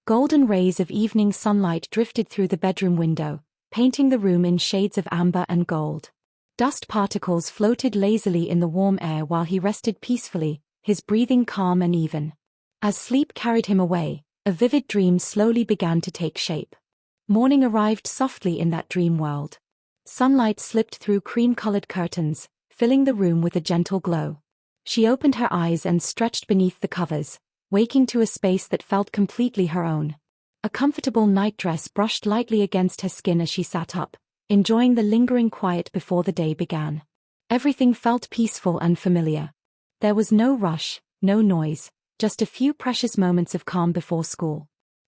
Golden rays of evening sunlight drifted through the bedroom window, painting the room in shades of amber and gold. Dust particles floated lazily in the warm air while he rested peacefully, his breathing calm and even. As sleep carried him away, a vivid dream slowly began to take shape. Morning arrived softly in that dream world. Sunlight slipped through cream-colored curtains, filling the room with a gentle glow. She opened her eyes and stretched beneath the covers, waking to a space that felt completely her own. A comfortable nightdress brushed lightly against her skin as she sat up, enjoying the lingering quiet before the day began. Everything felt peaceful and familiar. There was no rush, no noise, just a few precious moments of calm before school.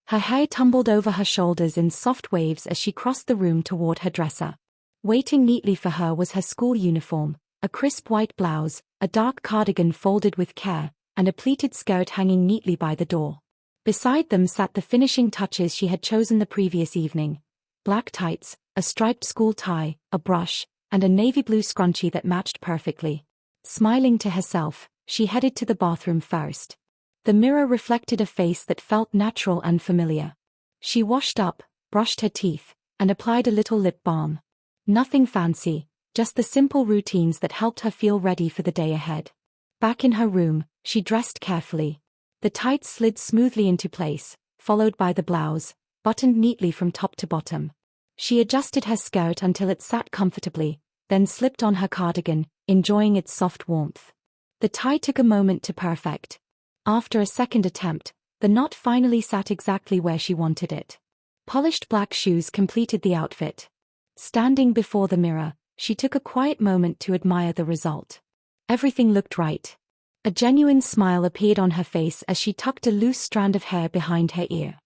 Her hair tumbled over her shoulders in soft waves as she crossed the room toward her dresser. Waiting neatly for her was her school uniform, a crisp white blouse, a dark cardigan folded with care, and a pleated skirt hanging neatly by the door. Beside them sat the finishing touches she had chosen the previous evening: black tights, a striped school tie, a brush, and a navy blue scrunchie that matched perfectly. Smiling to herself, she headed to the bathroom first. The mirror reflected a face that felt natural and familiar. She washed up, brushed her teeth, and applied a little lip balm. Nothing fancy, just the simple routines that helped her feel ready for the day ahead. Back in her room, she dressed carefully. The tights slid smoothly into place, followed by the blouse, buttoned neatly from top to bottom. She adjusted her skirt until it sat comfortably, then slipped on her cardigan, enjoying its soft warmth. The tie took a moment to perfect. After a second attempt, the knot finally sat exactly where she wanted it. Polished black shoes completed the outfit. Standing before the mirror, she took a quiet moment to admire the result. Everything looked right. A genuine smile appeared on her face as she tucked a loose strand of hair behind her ear.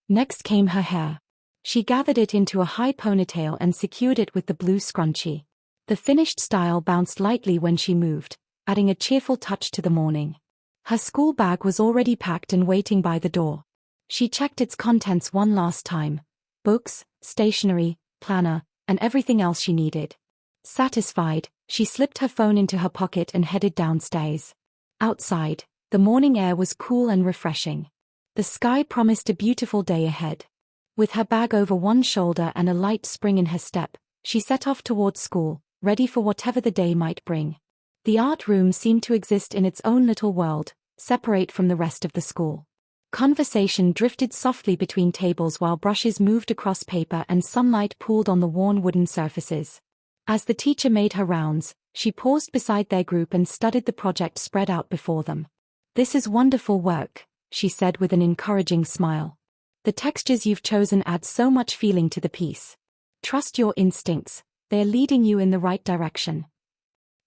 Next came her hair. She gathered it into a high ponytail and secured it with the blue scrunchie. The finished style bounced lightly when she moved, adding a cheerful touch to the morning. Her school bag was already packed and waiting by the door. She checked its contents one last time: books, stationery, planner, and everything else she needed. Satisfied, she slipped her phone into her pocket and headed downstairs. Outside, the morning air was cool and refreshing. The sky promised a beautiful day ahead. With her bag over one shoulder and a light spring in her step, she set off towards school, ready for whatever the day might bring. The art room seemed to exist in its own little world, separate from the rest of the school. Conversation drifted softly between tables while brushes moved across paper and sunlight pooled on the worn wooden surfaces. As the teacher made her rounds, she paused beside their group and studied the project spread out before them. "This is wonderful work," she said with an encouraging smile. "The textures you've chosen add so much feeling to the piece. Trust your instincts, they're leading you in the right direction."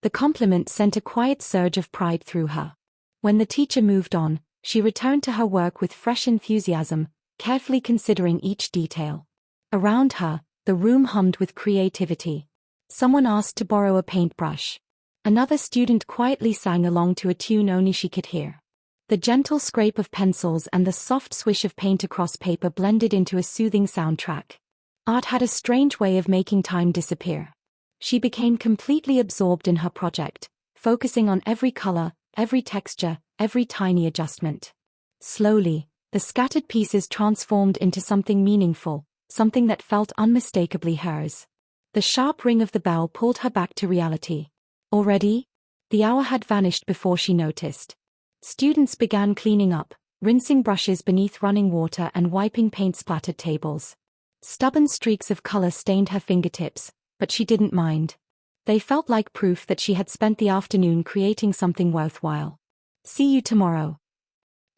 The compliment sent a quiet surge of pride through her. When the teacher moved on, she returned to her work with fresh enthusiasm, carefully considering each detail. Around her, the room hummed with creativity. Someone asked to borrow a paintbrush. Another student quietly sang along to a tune only she could hear. The gentle scrape of pencils and the soft swish of paint across paper blended into a soothing soundtrack. Art had a strange way of making time disappear. She became completely absorbed in her project, focusing on every color, every texture, every tiny adjustment. Slowly, the scattered pieces transformed into something meaningful, something that felt unmistakably hers. The sharp ring of the bell pulled her back to reality. Already? The hour had vanished before she noticed. Students began cleaning up, rinsing brushes beneath running water and wiping paint-splattered tables. Stubborn streaks of color stained her fingertips, but she didn't mind. They felt like proof that she had spent the afternoon creating something worthwhile. "See you tomorrow."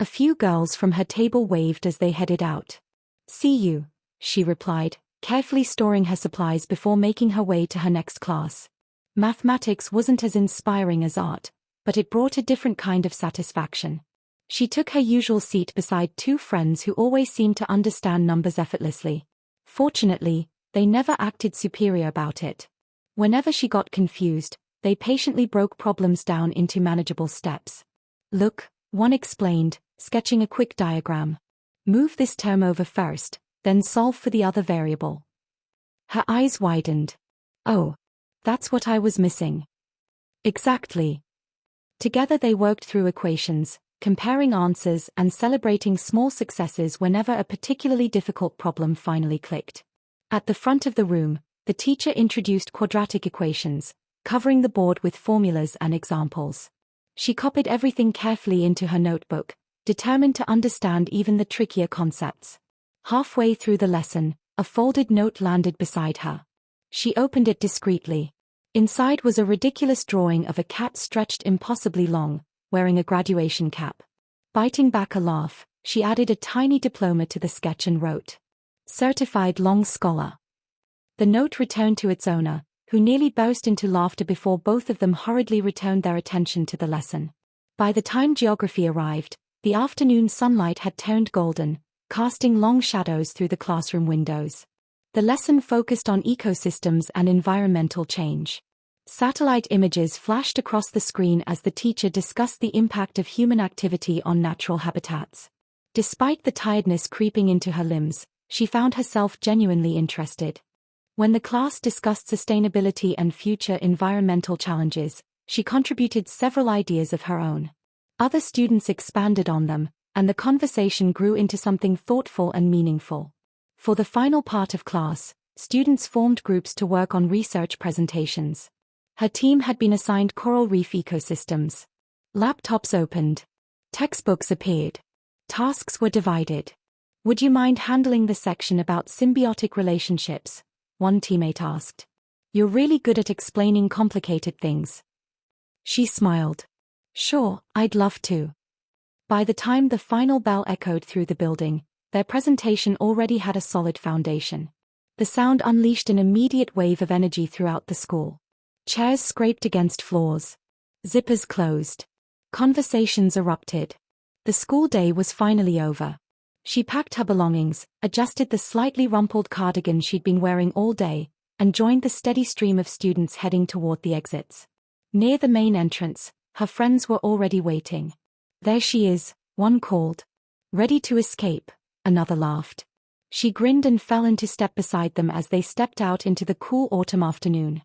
A few girls from her table waved as they headed out. "See you," she replied, carefully storing her supplies before making her way to her next class. Mathematics wasn't as inspiring as art, but it brought a different kind of satisfaction. She took her usual seat beside two friends who always seemed to understand numbers effortlessly. Fortunately, they never acted superior about it. Whenever she got confused, they patiently broke problems down into manageable steps. "Look," one explained, sketching a quick diagram. "Move this term over first, then solve for the other variable." Her eyes widened. "Oh, that's what I was missing." Exactly. Together they worked through equations, comparing answers and celebrating small successes whenever a particularly difficult problem finally clicked. At the front of the room, the teacher introduced quadratic equations, covering the board with formulas and examples. She copied everything carefully into her notebook, determined to understand even the trickier concepts. Halfway through the lesson, a folded note landed beside her. She opened it discreetly. Inside was a ridiculous drawing of a cat stretched impossibly long, wearing a graduation cap. Biting back a laugh, she added a tiny diploma to the sketch and wrote, "Certified Long Scholar." The note returned to its owner, who nearly burst into laughter before both of them hurriedly returned their attention to the lesson. By the time geography arrived, the afternoon sunlight had turned golden, casting long shadows through the classroom windows. The lesson focused on ecosystems and environmental change. Satellite images flashed across the screen as the teacher discussed the impact of human activity on natural habitats. Despite the tiredness creeping into her limbs, she found herself genuinely interested. When the class discussed sustainability and future environmental challenges, she contributed several ideas of her own. Other students expanded on them, and the conversation grew into something thoughtful and meaningful. For the final part of class, students formed groups to work on research presentations. Her team had been assigned coral reef ecosystems. Laptops opened. Textbooks appeared. Tasks were divided. "Would you mind handling the section about symbiotic relationships?" one teammate asked. "You're really good at explaining complicated things." She smiled. "Sure, I'd love to." By the time the final bell echoed through the building, their presentation already had a solid foundation. The sound unleashed an immediate wave of energy throughout the school. Chairs scraped against floors. Zippers closed. Conversations erupted. The school day was finally over. She packed her belongings, adjusted the slightly rumpled cardigan she'd been wearing all day, and joined the steady stream of students heading toward the exits. Near the main entrance, her friends were already waiting. "There she is," one called. "Ready to escape," another laughed. She grinned and fell into step beside them as they stepped out into the cool autumn afternoon.